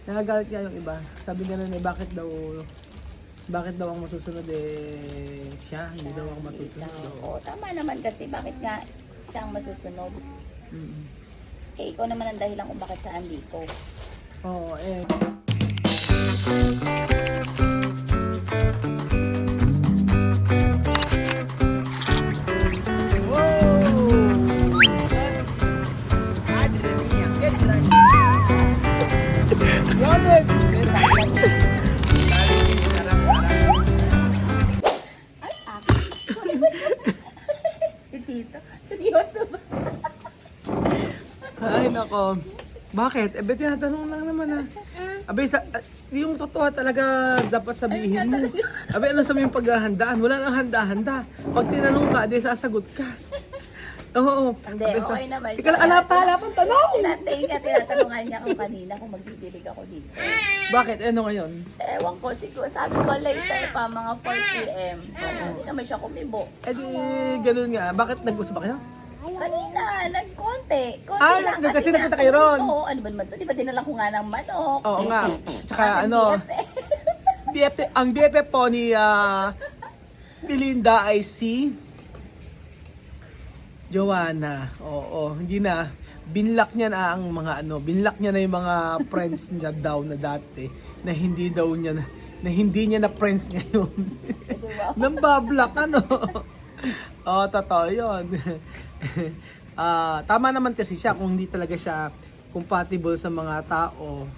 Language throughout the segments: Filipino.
Nagagalit nga yung iba. Sabi nga nun bakit daw ang masusunod siya, hindi daw ako masusunod. Oo, tama naman kasi bakit nga siya ang masusunod. Mm. Eh, ikaw naman ang dahilan kung bakit siya andito. Oo, eh. Si Tito. Seryoso ba? Ay, nako. Bakit? Eh, bet tinatanong lang naman Abay, yung totoo talaga dapat sabihin mo. Abay, ano sa yung paghahandaan? Wala nang handa-handa. Pag tinanong ka, di sasagot ka. Oo. Hindi, Abay, okay naman. Ika lang, ala pang tanong! Tinatanungan niya ako kanina kung magdidilig ako dito. Bakit? Ano ngayon? Ewan ko, siguro, sabi ko later pa, mga 4 p.m. Hindi naman siya kumibo. Eh di, ganun nga. Bakit nag-usap ba kayo? Kanina, nagkonti. Konti Ah, lang. kasi nagpunta kayo ron. Oo, ano ba naman to? Di ba dinala ko nga ng manok? Oo nga. Tsaka Ang ano, BFF. ang BFF po ni Belinda ay si Joanna. Oo, hindi na. Binlock niya na ang mga binlock niya na yung mga friends niya daw na dati na hindi daw niya na hindi niya na friends ngayon. Nambablock Oo, totoo yun. Tama naman kasi siya kung hindi talaga siya compatible sa mga tao.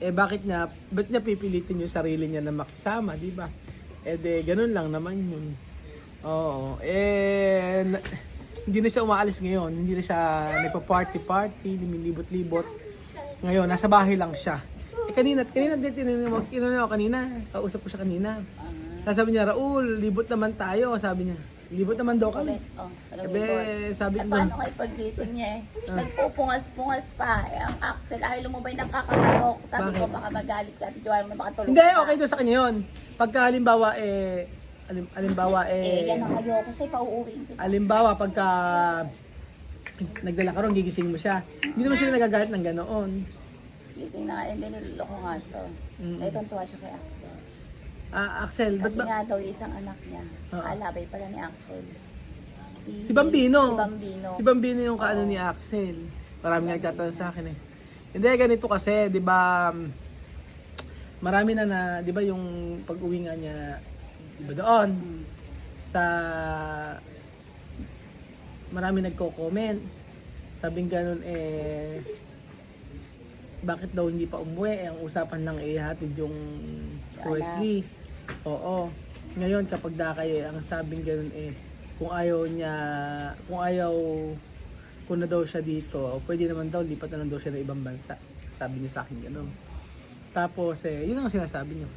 Eh ba't niya pipilitin yung sarili niya na makisama, di ba? Eh de, ganun lang naman yun. Oo. Hindi na siya umaalis ngayon. Hindi na siya nagpa-party, lumilibot-libot. Ngayon, nasa bahay lang siya. Eh kanina din tinanong kanina. Kausap ko siya kanina. Sabi niya, Raul, libot naman tayo. Sabi niya, libot naman daw kami. Sabi ko. Paano kayo pag-gising niya Nagpupungas-pungas pa. Ang Axel, ay lumubay ng kakakatok. Sabi ko, baka magalit sa Ate Joanna, makatulog. Hindi, okay doon sa kanya yun. Pagka halimbawa, yan ang ayoko sa'yo, pauuwiin kita. halimbawa, pagka nagdala ka ron, gigising mo siya. Hindi naman sila nagagalit ng ganoon. Gising na nga, hindi niloloko nga to. Eh, tuntua siya kay Axel. Axel, ba't Kasi ba? nga daw yung isang anak niya, kaalabay pala ni Axel. Si Bambino. Si Bambino. Si Bambino yung kaano ni Axel. Marami nga nagtatanong sa akin eh. Hindi, ganito kasi, di ba, marami na, di ba yung pag-uwi nga niya, di ba doon, sa, marami nagko-comment. Sabing ganun bakit daw hindi pa umuwi? Ang usapan lang hatid yung si Wesley. Oo. Ngayon kapag kayo, ang sabing ganun kung ayaw ko na daw siya dito, pwede naman daw, lipat na lang daw siya ng ibang bansa. Sabi niya sa akin gano'n. Tapos, yun ang sinasabi niyo.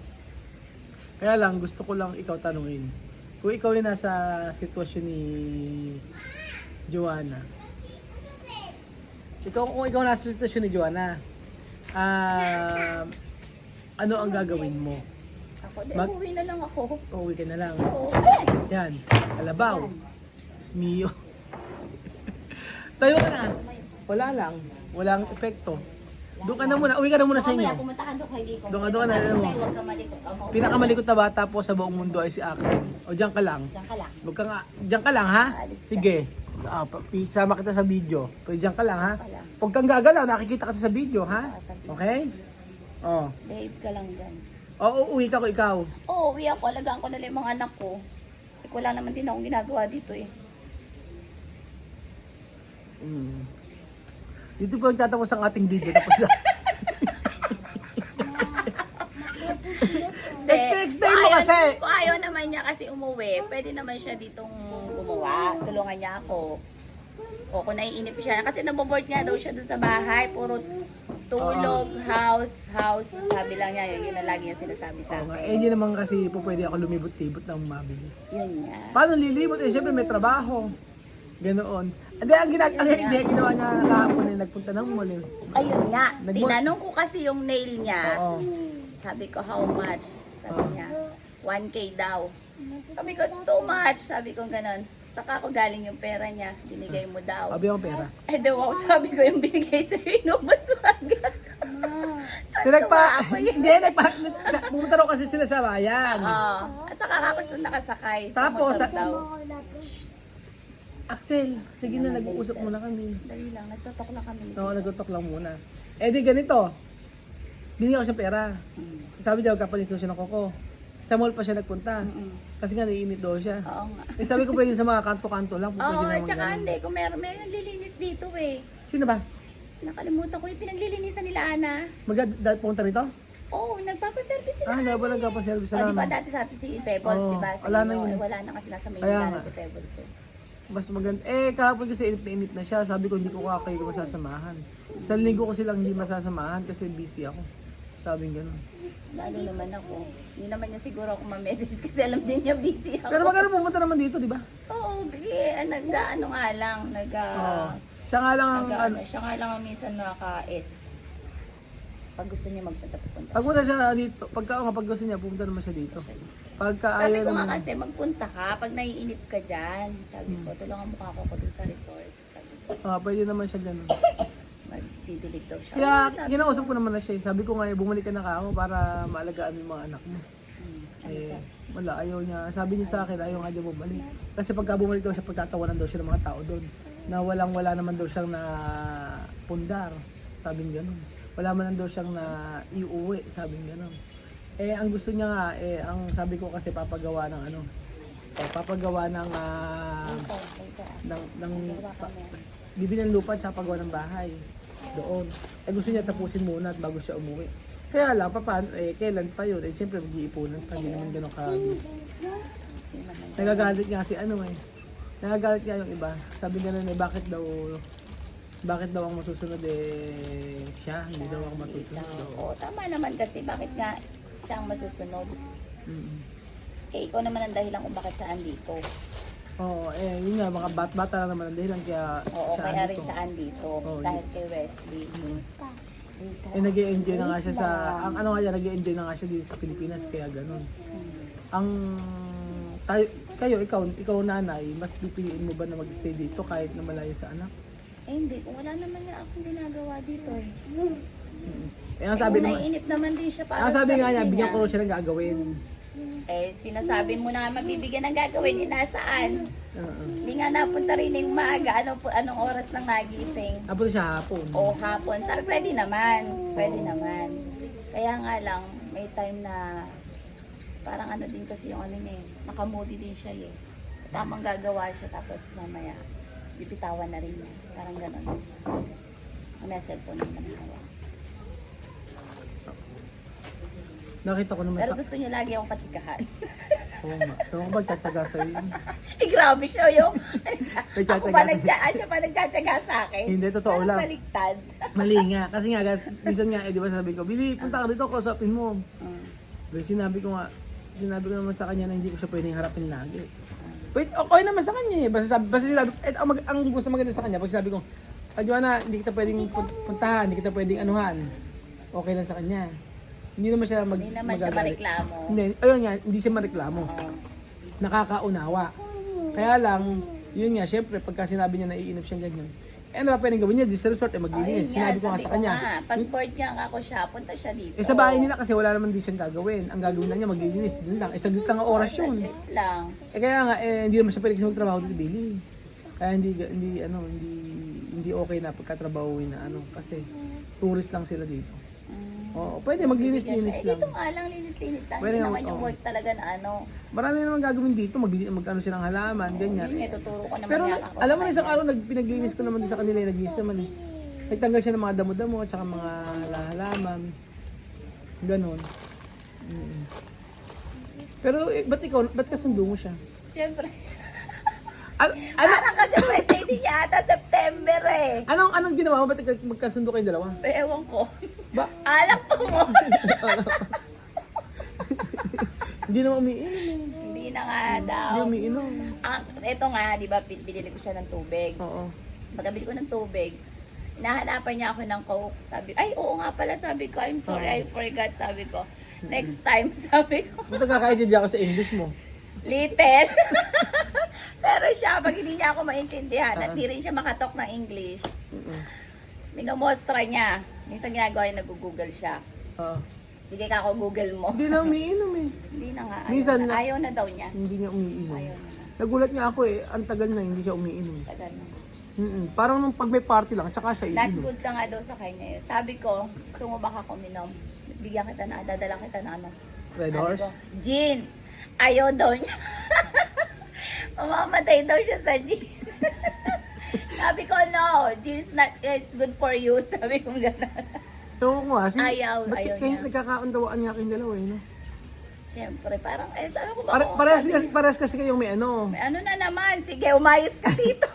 Kaya lang, gusto ko lang ikaw tanungin. Kung ikaw yung nasa sitwasyon ni Joanna, kung ikaw nasa sitwasyon ni Joanna, ano ang gagawin mo? Ako, uuwi na lang ako. Uuwi ka na lang. Oo. Yan, Alabaw. Smio. Tayo ka na. Wala lang. Walang epekto. Doon ka na muna. Uwi ka na muna sa inyo. Mamaya, pumunta ka doon kay Lico. Doon ka na. Huwag ka malikot. Pinakamalikot na bata po sa buong mundo ay si Axel. O diyan ka lang. Diyan ka lang. Diyan ka lang ha? Alis ka. Sige. Isama kita sa video. Pero diyan ka lang ha? Huwag kang gagalaw. Nakikita kita sa video ha? Okay? Oh. Babe ka lang dyan. Oo, uuwi ka ko ikaw. Oo, uwi ako. Alagaan ko na lang yung mga anak ko. Wala naman din akong ginagawa dito Dito po nagtatapos ang ating video. Tapos na. Explain mo kasi. Kung ayaw naman niya kasi umuwi, pwede naman siya ditong gumawa. Tulungan niya ako. O kung naiinip siya. Kasi naboboard nga daw siya dun sa bahay. Puro tulog, house. Sabi lang niya, yun na lagi niya sinasabi sa akin. Hindi naman kasi po pwede ako lumibot-libot ng mabilis. Yun nga. Paano lilibot? Siyempre may trabaho. Ganoon. Hindi, ang ginawa niya kahapon nagpunta ng mall. Ayun nga. Tinanong ko kasi yung nail niya. Oo. Sabi ko, how much? Sabi niya, 1K daw. Sabi ko, it's too much. Sabi ko ganon. Saka ako galing yung pera niya. Binigay mo daw. Abi ang pera. Eh, daw ako sabi ko yung binigay sa'yo, inubos mo agad. Pumunta raw kasi sila sa bayan. Oo. Saka ako siya nakasakay. Tapos, Motor daw. Axel, sige na, nag-uusap muna kami. Dali lang, nagtotok lang kami. Oo, nag-talk lang muna. Eh di ganito, binigyan ko siya pera. Sabi niya, magkapalis daw siya ng koko. Sa mall pa siya nagpunta. Kasi nga naiinit daw siya. Oo nga. Eh sabi ko pwede sa mga kanto-kanto lang. Pwede Oo, naman tsaka ganun. hindi. Kung may naglilinis dito eh. Sino ba? Nakalimutan ko yung pinaglilinisan nila, Ana. Pumunta rito? Oo, nagpapaservice sila. Ah, wala nagpa-service O, di ba na dati sa atin si Pebbles, Oo, di ba? Sa wala na inyo, yun. eh, wala na kasi nasa Kaya Maynila nga. na si Pebbles. Eh. Mas maganda. Eh, kahapon kasi init na init na siya. Sabi ko, hindi ko kayo masasamahan. Sa linggo ko silang hindi masasamahan kasi busy ako. Sabi gano'n. Lalo naman ako. Hindi naman niya siguro ako ma-message kasi alam din niya busy ako. Pero magkano pumunta naman dito, di ba? Oo, nag-ano nga lang. Oo. Siya nga lang ang ano. Siya nga lang ang minsan naka-S. Pag gusto niya magpunta-punta. Pag punta siya dito, pag gusto niya, pumunta naman siya dito. Pagka Sabi ayaw ko nga naman. kasi magpunta ka pag naiinip ka dyan. Sabi ko, tulungan mo ka ako dun sa resort. Sabi ko, Pwede naman siya gano'n. magdidilig daw siya. Kaya, Sabi kinausap ko naman na siya. Sabi ko nga, bumalik ka na ako para maalagaan mo yung mga anak mo. ano Eh, sabi? wala, ayaw niya. Sabi niya sa akin, ayaw nga niya bumalik. Kasi pagka bumalik daw siya, pagtatawanan daw siya ng mga tao doon. Na wala naman daw siyang na pundar. Sabi niya gano'n. Wala man daw siyang na iuwi. Sabi niya gano'n. Eh, ang gusto niya nga, ang sabi ko kasi papagawa ng ano, papagawa ng, bibili ng lupa at pagawa ng bahay doon. Eh, gusto niya tapusin muna at bago siya umuwi. Kaya lang, paano, kailan pa yun? Eh, siyempre, mag-iipunan pa, hindi naman gano'n kabis. Nagagalit nga si ano Nagagalit nga yung iba. Sabi nga na, bakit daw ang masusunod siya, hindi daw ako masusunod. Oo, tama naman kasi bakit nga siya ang masusunod. Mm-mm. Eh, ikaw naman ang dahilan kung bakit siya andito. Oo, yun nga, mga bata lang naman ang dahilan kaya Oo, siya kaya rin andito. siya andito. Oo, Dahil kay Wesley. Nag-i-enjoy na nga siya sa, ang ano nga yan, nag-i-enjoy na nga siya dito sa Pilipinas, kaya ganun. Ang, ikaw nanay, mas pipiliin mo ba na mag-stay dito kahit na malayo sa anak? Eh, hindi. Kung wala naman nga akong ginagawa dito eh. Ang sabi naman, naiinip naman din siya para ang sabi sa nga niya, sarili bigyan niya. ko raw siya ng gagawin. Eh, sinasabi mo na nga mabibigyan ng gagawin, nasaan? Oo. Hindi nga napunta rin ng maaga. Anong oras nang nagising? Tapos siya hapon. O hapon. Sabi, pwede naman. Pwede naman. Kaya nga lang, may time na parang ano din kasi yung ano niya eh. Nakamoody din siya eh. Tamang gagawa siya tapos mamaya bibitawan na rin niya. Parang gano'n. May cellphone naman hawak. Nakita ko naman Pero sa... gusto niya lagi akong katsikahan. Oo nga. Ewan ko ba tatsaga sa'yo yun? Eh, grabe siya yung... Ako Nagtsatsaga pa sa'yo. siya pa nagtsatsaga sa akin. Hindi, totoo Parang lang. baliktad. Mali nga. Kasi nga, guys, minsan nga, di ba sabi ko, Billy, punta ka dito, kausapin mo. Pero sinabi ko naman sa kanya na hindi ko siya pwedeng harapin lagi. Wait, okay naman sa kanya eh. Basta sinabi, ang gusto maganda sa kanya, pag sabi ko, Joanna, hindi kita pwedeng puntahan, hindi kita pwedeng anuhan. Okay lang sa kanya. Hindi naman siya Hindi naman siya magagalit. mareklamo. Hindi, ayun nga, hindi siya mareklamo. Oo. Nakakaunawa. Kaya lang, yun nga, syempre, pagka sinabi niya naiinip siya ganyan, ano ba pwedeng gawin niya? Di sa resort, maglinis. Ayun nga, Sinabi ko nga sabi sa kanya. Pag bored nga ako siya, punta siya dito. Sa bahay nila kasi wala naman di siyang gagawin. Ang gagawin lang niya, maglilinis din lang. Saglit lang ang oras yun. Saglit lang. Kaya nga, hindi naman siya pwede kasi magtrabaho dito, Billy. Kaya hindi okay na pagkatrabahuin na kasi tourist lang sila dito. Oo, pwede maglinis-linis lang. Dito nga lang, linis-linis lang. Pwede Hindi nga, naman yung oo. work talaga na Marami naman gagawin dito, mag-ano silang halaman, ganyan. Yun, tuturo ko naman Pero yan ako alam sa mo na isang kanya. araw, pinaglinis ko naman din sa kanila, naglinis naman eh. Nagtanggal siya ng mga damo-damo at saka mga halaman. Ganon. Pero ba't kasundo mo siya? Siyempre. Ano, Parang kasi birthday din niya ata September eh. anong ginawa mo? Ba't magkasundo kayong dalawa? Ewan ko. Ba? Alak po mo. Hindi naman umiinom eh. Hindi na nga daw. Hindi umiinom. Ito nga, di ba, binili ko siya ng tubig. Oo. Pagkabili ko ng tubig, hinahanapan niya ako ng Coke. Sabi, ay, oo nga pala, sabi ko, I'm sorry, I forgot, sabi ko. Next time, sabi ko, Ba't nagkakaintindi ako sa English mo? little. Pero siya, pag hindi niya ako maintindihan at di rin siya makatok ng English, minomostra niya. Minsan ginagawa niya, nag-google siya. Oo. Sige ka ako Google mo. Hindi na umiinom eh. Hindi na nga. Minsan Ayaw, na- ayaw na daw niya. Hindi niya umiinom. Ayaw na. Nagulat nga ako eh, ang tagal na hindi siya umiinom. Tagal na. Parang nung pag may party lang, tsaka siya Not iinom. good ka nga daw sa kanya yun. Sabi ko, gusto mo baka kuminom? Bigyan kita na, dadala kita na ano. Red Sabi horse? ko, gin. Ayaw daw niya. Mamamatay daw siya sa gin. Sabi ko, no, gin is not, it's good for you. Sabi ko gano'n. Ewan ko nga, Ayaw, ba't ayaw kayo niya. nagkakaundawaan nga kayong dalawa eh, no? Siyempre, parang, sabi ko ba? Parehas kasi kayong may ano. May ano na naman, sige, umayos ka dito.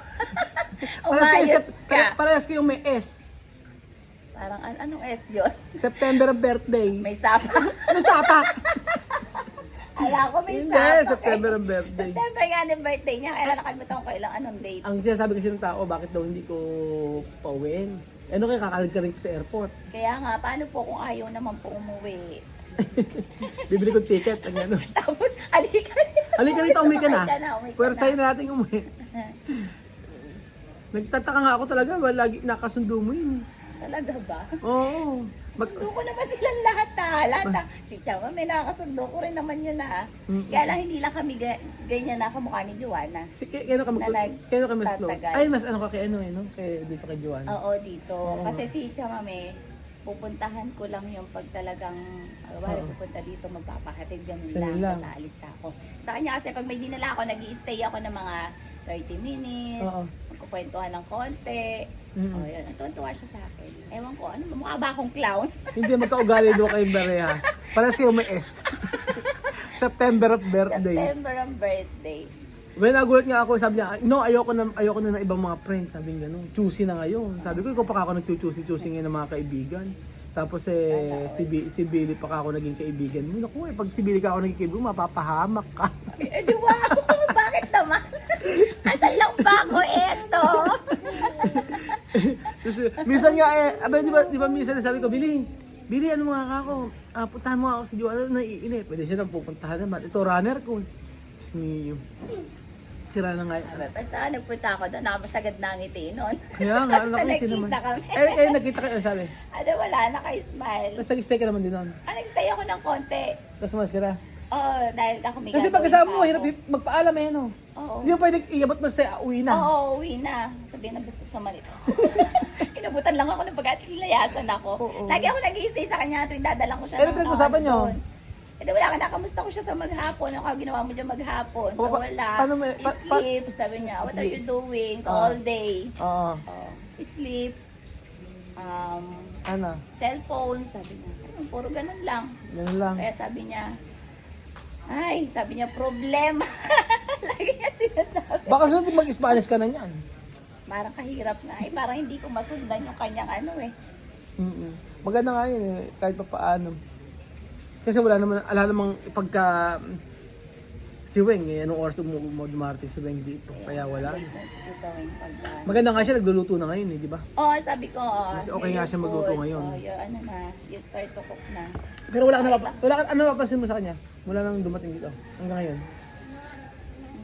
Parehas kayong may S. Parang, anong S yun? September birthday. May sapak. Ano sapak? Ala ko may Hindi, sapak. September ang birthday. September nga ng birthday niya. Kailan nakalimutan ko kailang anong date. Ang sinasabi kasi ng tao, bakit daw hindi ko pauwiin? Ano kaya kakalag ka rin sa airport? Kaya nga, paano po kung ayaw naman po umuwi? Bibili ko ticket, ang ano. Tapos, halika. Halika rito, umuwi ka na. Umuwi ka Pwera na. sa'yo na natin umuwi. Nagtataka nga ako talaga, lagi nakasundo mo yun. Talaga ba? Oo. Sundo ko naman silang lahat si Chama, may nakakasundo ko rin naman yun Kaya lang hindi lang kami ganyan na kamukha ni Joanna. Kaya ka mas close? Tatagal. Ay, mas ano ka kay ano eh, no? Kay dito kay Joanna. Oo, dito. Oo. Kasi si Chamame, pupuntahan ko lang yung pag talagang, Oo. pupunta dito, magpapahatid, ganun Ganun lang, lang. basta alis na ako. Sa kanya kasi pag may dinala ako, nag-i-stay ako ng mga 30 minutes, Oo. magkukwentuhan ng konti. Mm. Oh, yun. Natuwa siya sa akin. Ewan ko, ano, mukha ba akong clown? Hindi, magkaugali doon kayong barehas. Parehas kayo may S. September of birthday. September ang birthday. When nagulat nga ako, sabi niya, no, ayoko na ng ibang mga friends. Sabi niya, no, choosy na ngayon. Sabi ko, ikaw pa ako nagchuchoosy ngayon ng mga kaibigan. Tapos si Billy pa ako naging kaibigan mo. Naku, pag si Billy ka ako naging kaibigan mo, mapapahamak ka. Eh, wow! Bakit naman? Asan lang ba ako eto? Minsan nga di ba minsan sabi ko, Billy, ano mga kako? Puntahan mo ako sa Joanna, naiinip. Pwede siya nang pupuntahan naman. Ito runner ko. Smee. Sira na nga. Basta nagpunta ako doon, nakamasagad na ang ngiti nun. Kaya nga, Basta nakita naman. nakita kami. Kayo nagkita kayo, sabi. Wala, naka-smile. Tapos nag-stay ka naman din nun. Nag-stay ako ng konti. Tapos mas ka na. Oo, dahil ako may Kasi gagawin pagkasama pa mo, ako. hirap magpaalam eh, no? Oo. Hindi mo pwedeng iabot mo sa uwi na. Oo, uwi na. Sabihin na bastos naman ito. Inabutan lang ako ng pagkati, nilayasan ako. Oo. Lagi ako nag-i-stay sa kanya tuwing dadalang ko siya. Ano pinag-usapan niyo? Wala ka, nakamusta ko siya sa maghapon. Ano ka ginawa mo dyan maghapon? So, wala. paano mo- Sleep, sabi niya. What are you doing all day? Oo. Sleep. Ano? Cellphone, sabi niya. Puro ganun lang. Ganun lang. Kaya sabi niya, problema. Lagi niya sinasabi. Baka sunod mag-Spanish ka na niyan. Parang kahirap na. Parang hindi ko masundan yung kanyang ano eh. Maganda nga yun eh, kahit pa paano. Kasi wala namang pagka si Weng eh, anong oras mo dumarating si Weng dito. Kaya wala. Maganda nga siya, nagluluto na ngayon eh, di ba? Oo, sabi ko. Mas okay nga siya magluto ngayon. You start to cook na. Pero ano napapansin mo sa kanya? Wala nang dumating dito hanggang ngayon.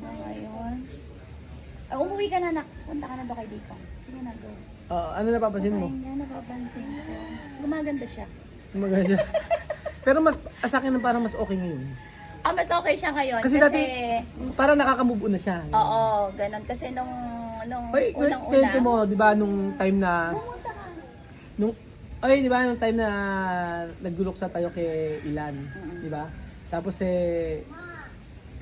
Ngayon. Umuwi ka na, nak. Punta ka na ba kay Dito? Sige na, go. Ano napapansin mo? Ay, napapansin ko. Gumaganda siya. Maganda siya. Pero sa akin parang mas okay ngayon. Mas okay siya ngayon. Kasi dati, parang nakaka-move on na siya. Oo, ganun. Kasi nung Ay, unang-una. kwento mo, di ba, nung time na, di ba, nung time na nagguloksa tayo kay Ilan, di ba? Tapos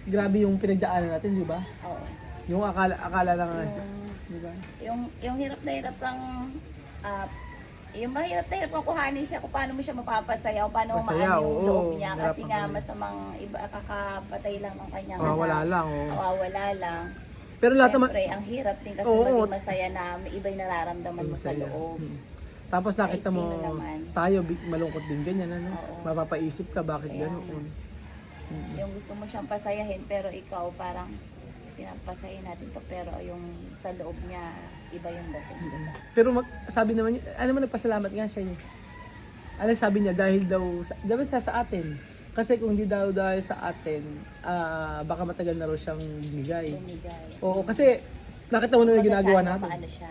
grabe yung pinagdaanan natin, di ba? Oo. Yung akala lang, di ba? Yung hirap na hirap kang, yung mahirap na hirap kang kuhanin siya kung paano mo siya mapapasaya o paano Masaya, maano yung oo. loob niya. Hirap Kasi ako nga, yun. masamang iba, kakapatay lang ng kanyang Wala anak. lang, oo. Wala lang. Pero lahat naman, Siyempre, ang hirap din kasi Oo. maging masaya na may iba yung nararamdaman mo sa masaya. loob. Tapos nakita mo, Kahit sino naman. tayo malungkot din ganyan, ano? Oo. Mapapaisip ka, bakit Kaya gano'n? Yung gusto mo siyang pasayahin pero ikaw parang pinapasahin natin to pero yung sa loob niya iba yung dating. Pero sabi naman, nagpasalamat nga siya yun. Ano sabi niya, dahil daw sa atin. Kasi kung di daw dahil sa atin, baka matagal na raw siyang bigay. Bumigay. Oo, kasi nakita mo na yung ginagawa Sana natin. Paano siya?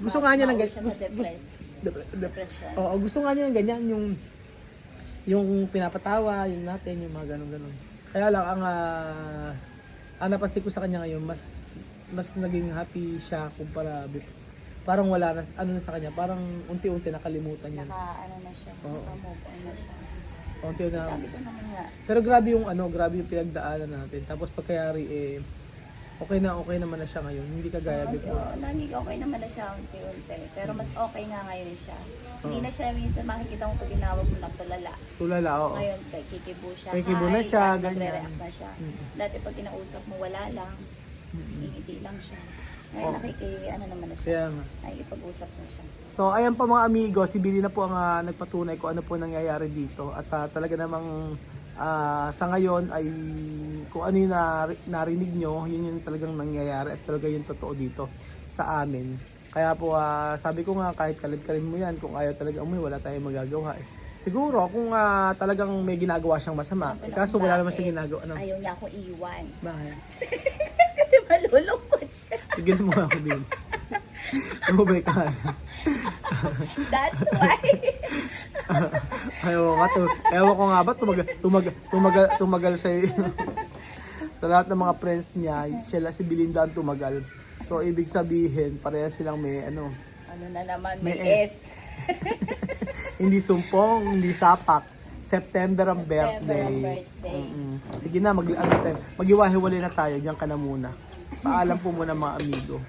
Gusto nga niya ng mauwi siya sa Depression. Oo, gusto nga niya yung ganyan, yung pinapatawa, yung natin, yung mga ganun-ganun. Kaya lang, ang napansin ko sa kanya ngayon, mas naging happy siya kumpara, parang wala na, ano na sa kanya, parang unti-unti nakalimutan niya. Ano na siya, Oo. naka-move on na siya. Unti-unti na. Sabi ko naman nga, Pero grabe yung pinagdaanan natin. Tapos pagkayari, okay naman na siya ngayon. Hindi kagaya before. naging okay naman na siya unti-unti. Pero mas okay nga ngayon siya. Hindi na siya minsan makikita mo pag tinawag mo na tulala. Tulala, oo. Ngayon, kikibo siya. Kikibo na Hi, siya, parang ganyan. nagre-react na siya. Dati pag kinausap mo, wala lang. Ngingiti lang siya. Ngayon, ano naman na siya. Kaya nga. Nakikipag-usap na siya. So, ayan po mga amigo, si Billy na po ang nagpatunay kung ano po nangyayari dito. At talaga namang sa ngayon ay kung ano yung narinig nyo, yun yung talagang nangyayari at talaga yung totoo dito sa amin. Kaya po sabi ko nga kahit kalad-kalin mo yan, kung ayaw talaga umuwi, wala tayong magagawa eh. Siguro kung talagang may ginagawa siyang masama, kaso wala naman siya ginagawa. Ano? Ayaw niya ako iwan. Bakit? Kasi malulungkot siya. Tigil mo ako, Billy. Umubay ka nga. That's why. Ewan ko nga ba, tumagal sa sa lahat ng mga friends niya, sila si Belinda ang tumagal. So, ibig sabihin, pareha silang may Ano na naman, may may S. S. Hindi sumpong, hindi sapak. September ang birthday. ang birthday. Sige na, mag-iwahiwalay na tayo. Diyan ka na muna. Paalam po muna mga amigo.